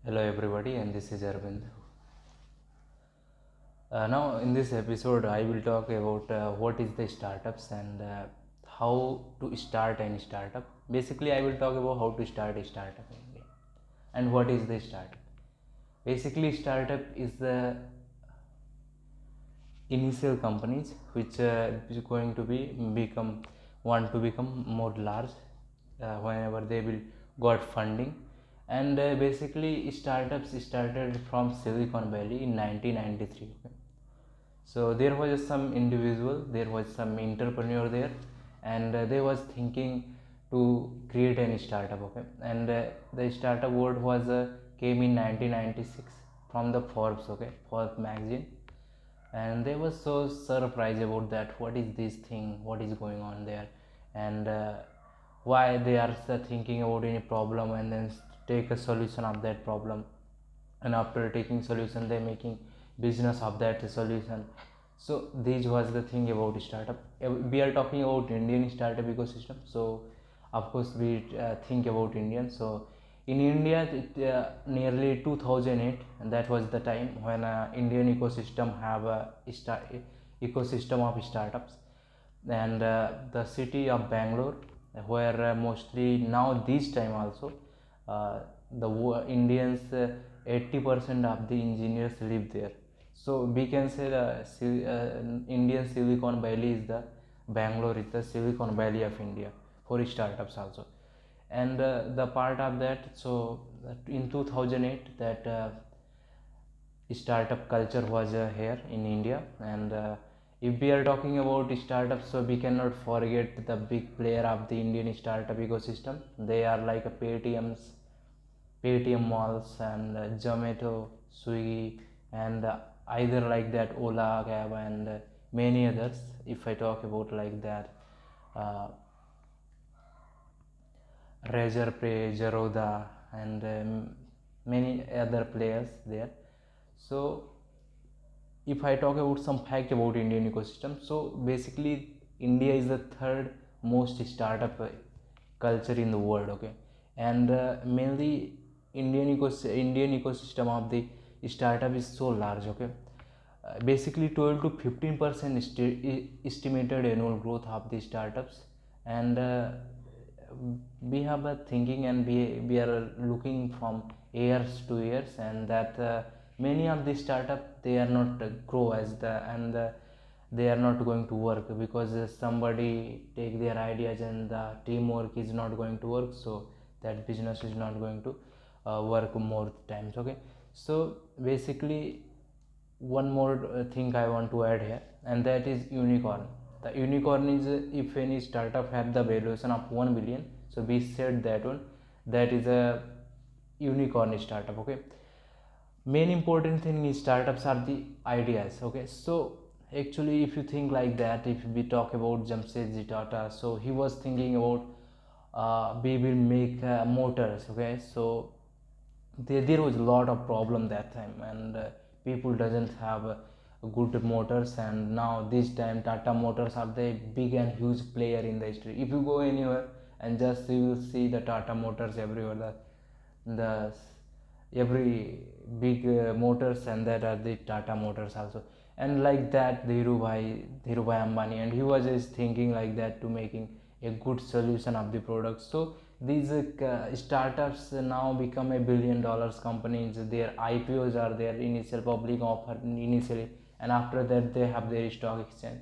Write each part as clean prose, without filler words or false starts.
Hello everybody, and this is Arvind. Now in this episode I will talk about what is the startups and how to start any startup. Basically I will talk about how to start a startup in India and what is the startup. Basically startup is the initial companies which is going to be become more large whenever they will got funding. And basically startups started from Silicon Valley in 1993. Okay? So there was some individual, there was some entrepreneur there, and they was thinking to create any startup. Okay, and the startup word was came in 1996 from the Forbes. Okay, Forbes magazine, and they were so surprised about that. What is this thing? What is going on there? And why they are thinking about any problem and then take a solution of that problem, and after taking solution they making business of that solution. So this was the thing about startup. We are talking about Indian startup ecosystem, so of course we think about Indian. So in India nearly 2008, and that was the time when Indian ecosystem have a ecosystem of startups. And the city of Bangalore, where mostly now this time also the Indians 80% of the engineers live there. So we can say the Indian Silicon Valley is the Bangalore is the Silicon Valley of India for startups also. And the part of that, so in 2008 that startup culture was here in India. And if we are talking about startups, so we cannot forget the big player of the Indian startup ecosystem. They are like a Paytm malls and Zomato, Swiggy, and either like that Ola cab and many others. If I talk about like that, uh, Razorpay, Zerodha, and many other players there. So if I talk about some fact about Indian ecosystem, so basically India is the third most startup culture in the world. Okay, and mainly Indian ecosystem of the startup is so large. Okay, basically 12 to 15% estimated annual growth of the startups. And we have a thinking, and we are looking from years to years, and that many of the startup they are not grow as the, and they are not going to work because somebody take their ideas and the teamwork is not going to work, so that business is not going to work more times. Okay, so basically one more thing I want to add here, and that is unicorn. The unicorn is if any startup have the valuation of 1 billion, so we said that one, that is a unicorn startup. Okay, main important thing is startups are the ideas. Okay, so actually if you think like that, if we talk about Jamshedji Tata, so he was thinking about we will make motors. Okay, so there was a lot of problem that time, and people doesn't have good motors. And now this time Tata Motors are the big and huge player in the history. If you go anywhere and just you will see the Tata Motors everywhere, the every big motors, and that are the Tata Motors also. And like that Dhirubhai Ambani, and he was just thinking like that to making a good solution of the product. So these startups now become $1 billion companies. Their IPOs are their initial public offer initially, and after that they have their stock exchange,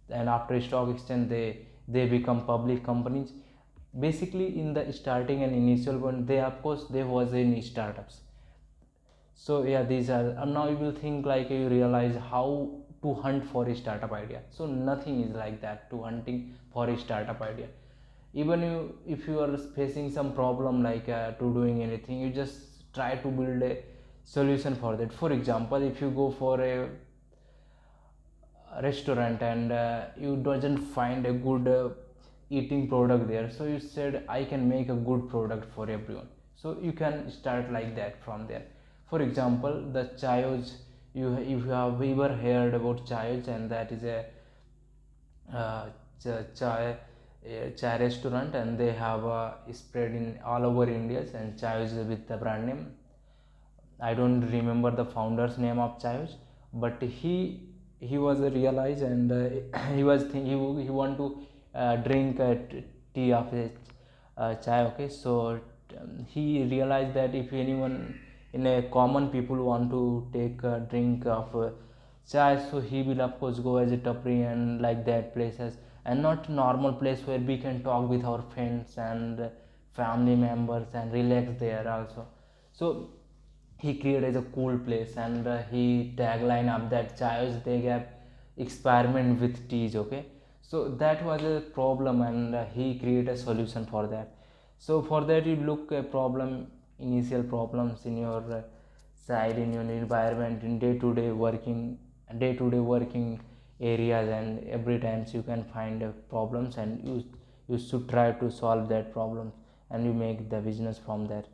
and after stock exchange they become public companies. Basically in the starting and initial one, they of course there was in startups. So yeah, these are, and now you will think like you realize how to hunt for a startup idea. So nothing is like that to hunting for a startup idea. Even you, if you are facing some problem like to doing anything, you just try to build a solution for that. For example, if you go for a restaurant and you doesn't find a good eating product there, so you said I can make a good product for everyone. So you can start like that from there. For example, the chayos, you if you have ever heard about chayos, and that is a uh, chai chai restaurant, and they have spread in all over India, and chayos with the brand name I don't remember the founder's name of Chayos, but he was realized, and he was he want to drink tea of chai. Okay, so he realized that if anyone in a common people want to take a drink of chai, so he will of course go as a tapri and like that places, and not normal place where we can talk with our friends and family members and relax there also. So he created a cool place, and he tagline up that chayos they gave experiment with teas. Okay, so that was a problem, and he created a solution for that. So for that you look a problem, initial problems in your side, in your environment, in day to day working areas, and every times you can find problems, and you should try to solve that problem, and you make the business from that.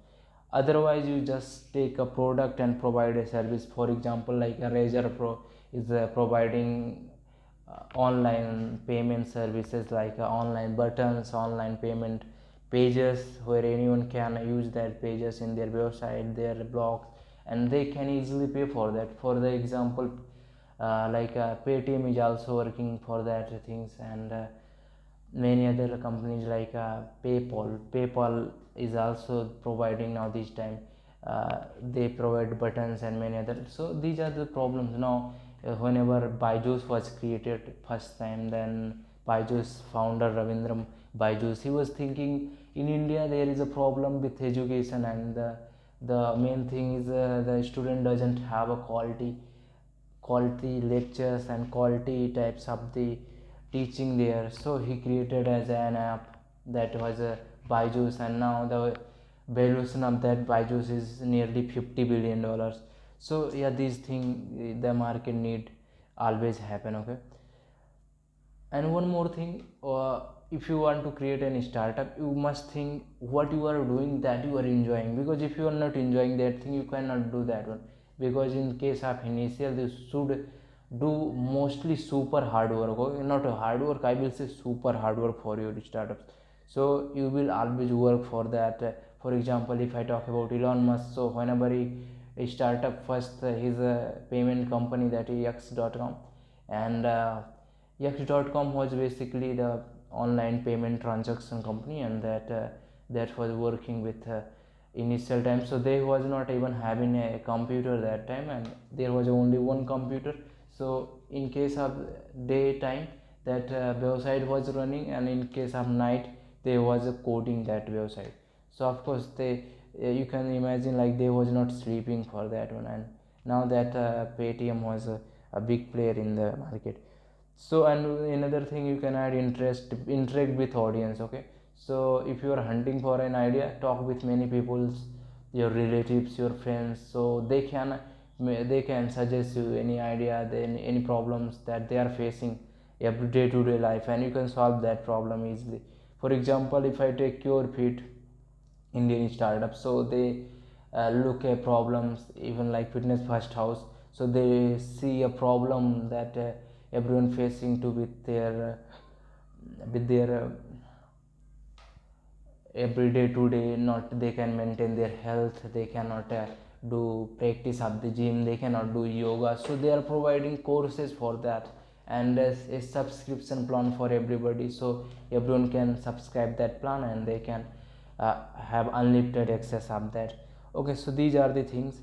Otherwise you just take a product and provide a service. For example, like a razor pro is providing online payment services, like online buttons, online payment pages, where anyone can use that pages in their website, their blogs, and they can easily pay for that. For the example, like Paytm is also working for that things, and many other companies like paypal is also providing now this time. They provide buttons and many other. So these are the problems now. Whenever Byju's was created first time, then Byju's founder Ravindram Byju's, he was thinking in India there is a problem with education, and the main thing is the student doesn't have a quality lectures and quality types of the teaching there. So he created as an app that was a Byju's, and now the valuation of that Byju's is nearly $50 billion. So yeah, these things the market need always happen. Okay, and one more thing, if you want to create any startup, you must think what you are doing that you are enjoying, because if you are not enjoying that thing, you cannot do that one. Because in case of initial, you should do mostly super hard work. Okay? Not a hard work, I will say super hard work for your startups. So you will always work for that. For example, if I talk about Elon Musk, so whenever he start up first his payment company, that is x.com, and X.com was basically the online payment transaction company, and that was working with initial time. So they was not even having a computer that time, and there was only one computer. So in case of daytime, that website was running, and in case of night, they was coding that website. So of course they, you can imagine, like they was not sleeping for that one. And now that Paytm was a big player in the market. So and another thing, you can add interact with audience. Okay, so if you are hunting for an idea, talk with many people, your relatives, your friends, so they can suggest you any idea, then any problems that they are facing every day to day life, and you can solve that problem easily. For example, if I take your feet, Indian startups, so they look at problems, even like Fitness First House. So they see a problem that everyone facing to with their every day to day, not they can maintain their health, they cannot do practice at the gym, they cannot do yoga. So they are providing courses for that, and a subscription plan for everybody, so everyone can subscribe that plan, and they can have unlimited access of that. Okay, so these are the things.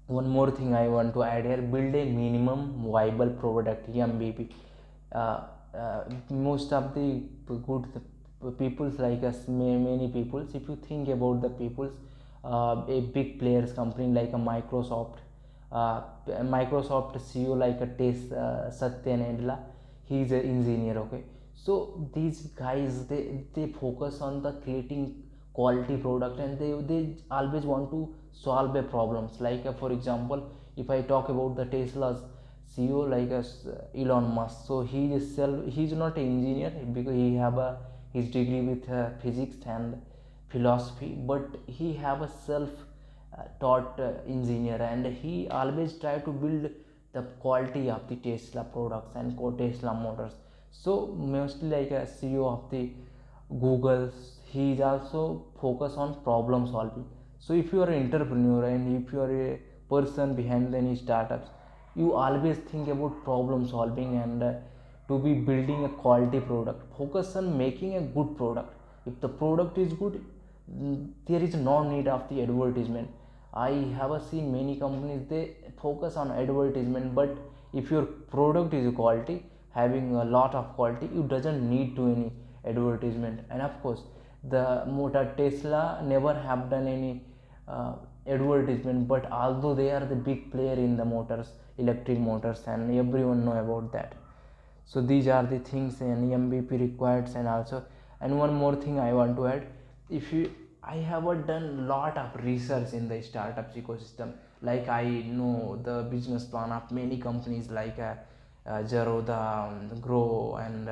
One more thing I want to add here: build a minimum viable product, MVP. Most of the good peoples like us, many peoples, if you think about the peoples, a big players company like a Microsoft CEO like a Satya Nadella, he is an engineer. Okay, so these guys, they focus on the creating quality product, and they always want to solve a problems. Like for example, if I talk about the Tesla's CEO, like Elon Musk, so he's not an engineer, because he have his degree with physics and philosophy, but he have a self taught engineer, and he always try to build the quality of the Tesla products and Tesla motors. So mostly like a CEO of the Google, he is also focus on problem solving. So if you are an entrepreneur and if you are a person behind any startups, you always think about problem solving and to be building a quality product. Focus on making a good product. If the product is good, there is no need of the advertisement. I have seen many companies, they focus on advertisement, but if your product is quality, having a lot of quality, you doesn't need to any advertisement. And of course, the motor Tesla never have done any uh, advertisement, but although they are the big player in the motors, electric motors, and everyone know about that. So these are the things an MVP requires. And also, and one more thing I want to add, if you, I have done lot of research in the startups ecosystem. Like I know the business plan of many companies like Zerodha, Grow, and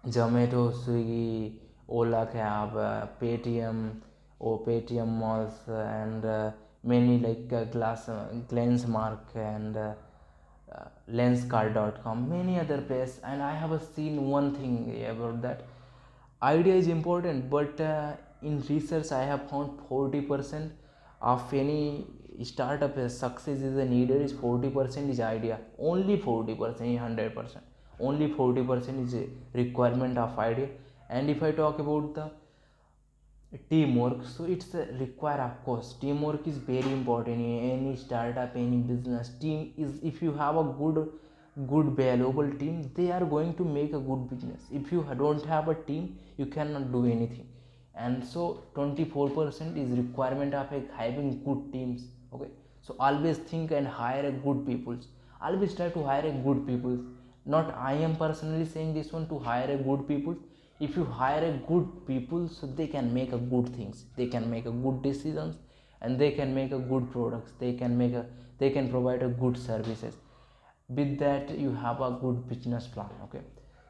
Zomato, Swiggy, Ola Cab, Paytm, or Paytm Malls, and many like Glansmark, and Lenscard.com, many other places. And I have seen one thing about that. Idea is important, but in research I have found 40% of any startup success is needed is 40% is idea. Only 40% is 100%. Only 40% is a requirement of idea. And if I talk about the teamwork, so it's a require, of course teamwork is very important in any startup, any business. Team is, if you have a good valuable team, they are going to make a good business. If you don't have a team, you cannot do anything. And so 24% is requirement of having good teams. Okay, so always think and hire a good people. Always try to hire a good people. Not I am personally saying this one, to hire a good people. If you hire a good people, so they can make a good things, they can make a good decisions, and they can make a good products, they can provide a good services. With that, you have a good business plan. Okay,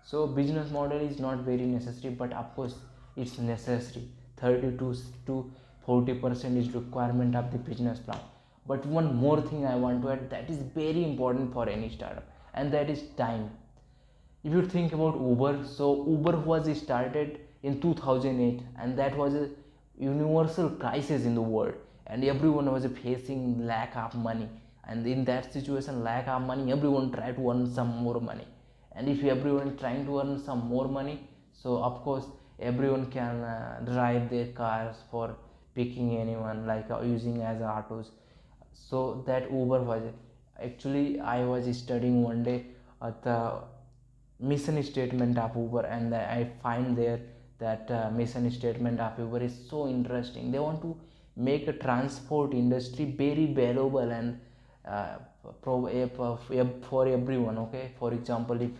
so business model is not very necessary, but of course it's necessary. 32 to 40% is requirement of the business plan. But one more thing I want to add, that is very important for any startup, and that is time. If you think about Uber, so Uber was started in 2008, and that was a universal crisis in the world, and everyone was facing lack of money. And in that situation, lack of money, everyone try to earn some more money. And if everyone trying to earn some more money, so of course everyone can drive their cars for picking anyone, like using as autos. So that Uber was, actually I was studying one day at the mission statement of Uber, and I find there that mission statement of Uber is so interesting. They want to make a transport industry very valuable and uh, for everyone. Okay, for example, if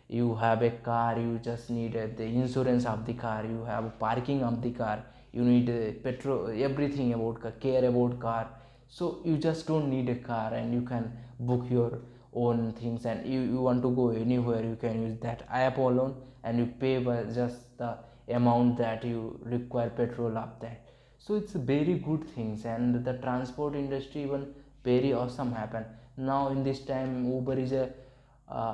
you have a car, you just need the insurance of the car, you have parking of the car, you need petrol, everything about car, care about car. So you just don't need a car, and you can book your own things, and you want to go anywhere, you can use that app alone, and you pay by just the amount that you require petrol of that. So it's very good things, and the transport industry even very awesome happen. Now in this time, Uber is a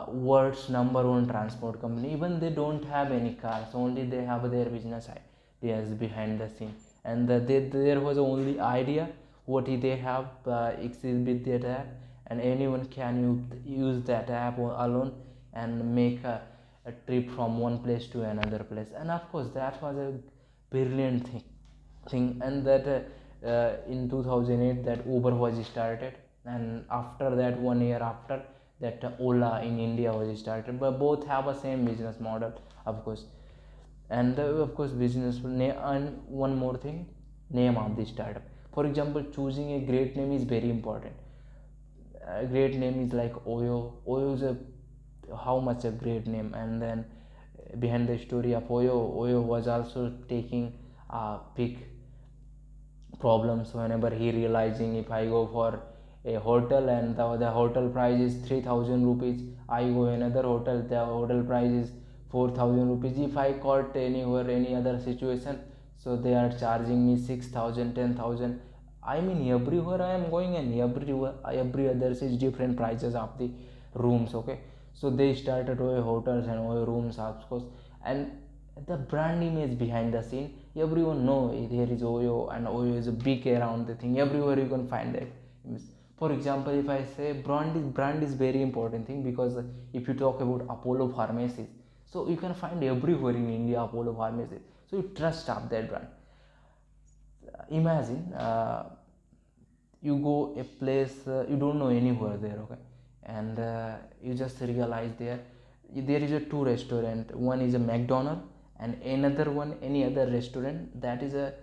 world's number one transport company. Even they don't have any cars, only they have their business ideas behind the scene. And there was only idea what they have exists with that app, and anyone can use that app alone and make a trip from one place to another place. And of course that was a brilliant thing. And that in 2008 that Uber was started, and after that, 1 year after that, Ola in India was started. But both have a same business model, of course. And of course business and one more thing, name of the startup. For example, choosing a great name is very important. A great name is like Oyo is a how much a great name. And then behind the story of Oyo was also taking big problems whenever he realizing, if I go for a hotel and the hotel price is 3000 rupees, I go another hotel, the hotel price is 4000 rupees. If I caught anywhere any other situation, so they are charging me 6000, 10,000. I mean everywhere I am going, and every other is different prices of the rooms. Okay, so they started with hotels and with rooms, of course. And the brand image behind the scene, everyone know there is Oyo, and Oyo is a big around the thing. Everywhere you can find that. For example, if I say brand is very important thing, because if you talk about Apollo pharmacies, so you can find everywhere in India Apollo pharmacies, so you trust up that brand. Imagine you go a place, you don't know anywhere there, okay, and you just realize there is a two restaurant. One is a McDonald, and another one any other restaurant, that is a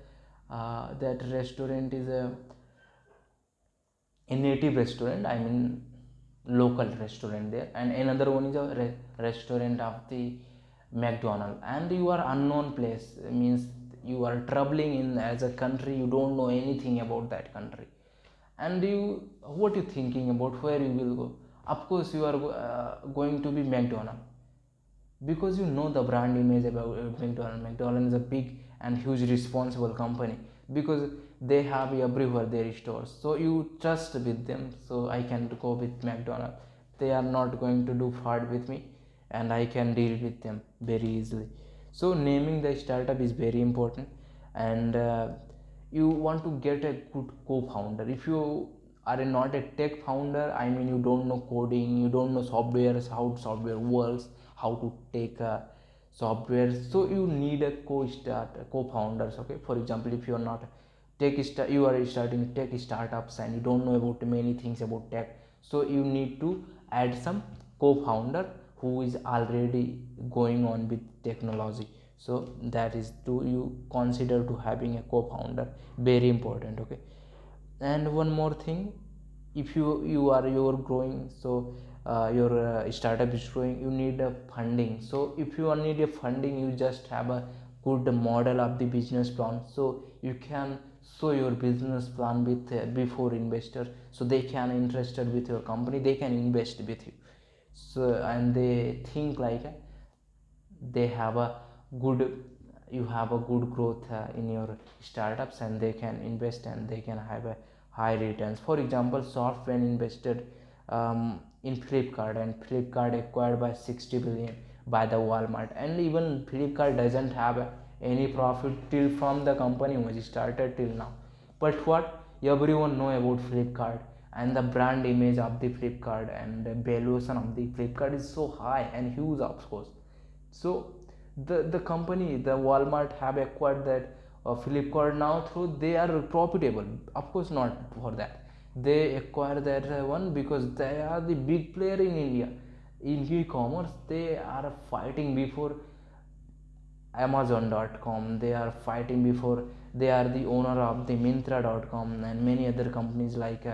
that restaurant is a native restaurant, I mean local restaurant there, and another one is a restaurant of the McDonald, and you are unknown place, means you are traveling in as a country, you don't know anything about that country, and you what you thinking about where you will go? Of course you are going to be McDonald, because you know the brand image about McDonald's. McDonald's is a big and huge responsible company, because they have everywhere their stores, so you trust with them. So I can go with McDonald's, they are not going to do fraud with me, and I can deal with them very easily. So naming the startup is very important, and you want to get a good co-founder. If you are not a tech founder, I mean you don't know coding, you don't know software, how software works, how to take software, so you need a co-founders, okay. For example, if you are not you are starting tech startups and you don't know about many things about tech, so you need to add some co-founder who is already going on with technology. So that is to you consider to having a co-founder, very important, okay. And one more thing, if you're growing, so your startup is growing, you need a funding. So if you need a funding, you just have a good model of the business plan, so you can show your business plan with before investors, so they can interested with your company, they can invest with you. So and they think like they have a good, you have a good growth in your startups, and they can invest and they can have a high returns. For example, software invested in Flipkart, and Flipkart acquired by 60 billion by the Walmart, and even Flipkart doesn't have any profit till from the company was started till now. But what, everyone know about Flipkart, and the brand image of the Flipkart and the valuation of the Flipkart is so high and huge, of course. So the company, the Walmart have acquired that Flipkart now, through they are profitable, of course not for that, they acquire that one because they are the big player in India in e-commerce. They are fighting before Amazon.com, they are fighting before, they are the owner of the Mintra.com and many other companies like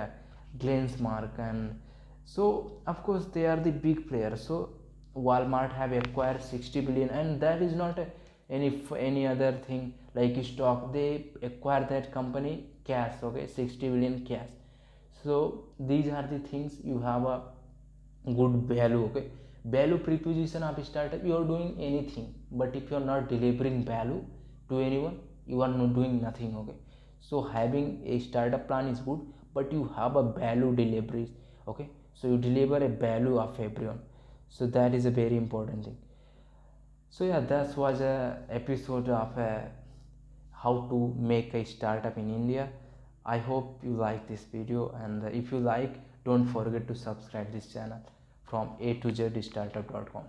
Glensmark, and so of course they are the big players. So Walmart have acquired 60 billion, and that is not any other thing like stock, they acquire that company cash, okay, 60 billion cash. So these are the things, you have a good value, okay. Value preposition of startup, you are doing anything, but if you are not delivering value to anyone, you are not doing nothing, okay. So having a startup plan is good, but you have a value delivery, okay. So you deliver a value of everyone, so that is a very important thing. So yeah, that was a episode of how to make a startup in India. I hope you like this video, and if you like, don't forget to subscribe this channel from a2z startup.com.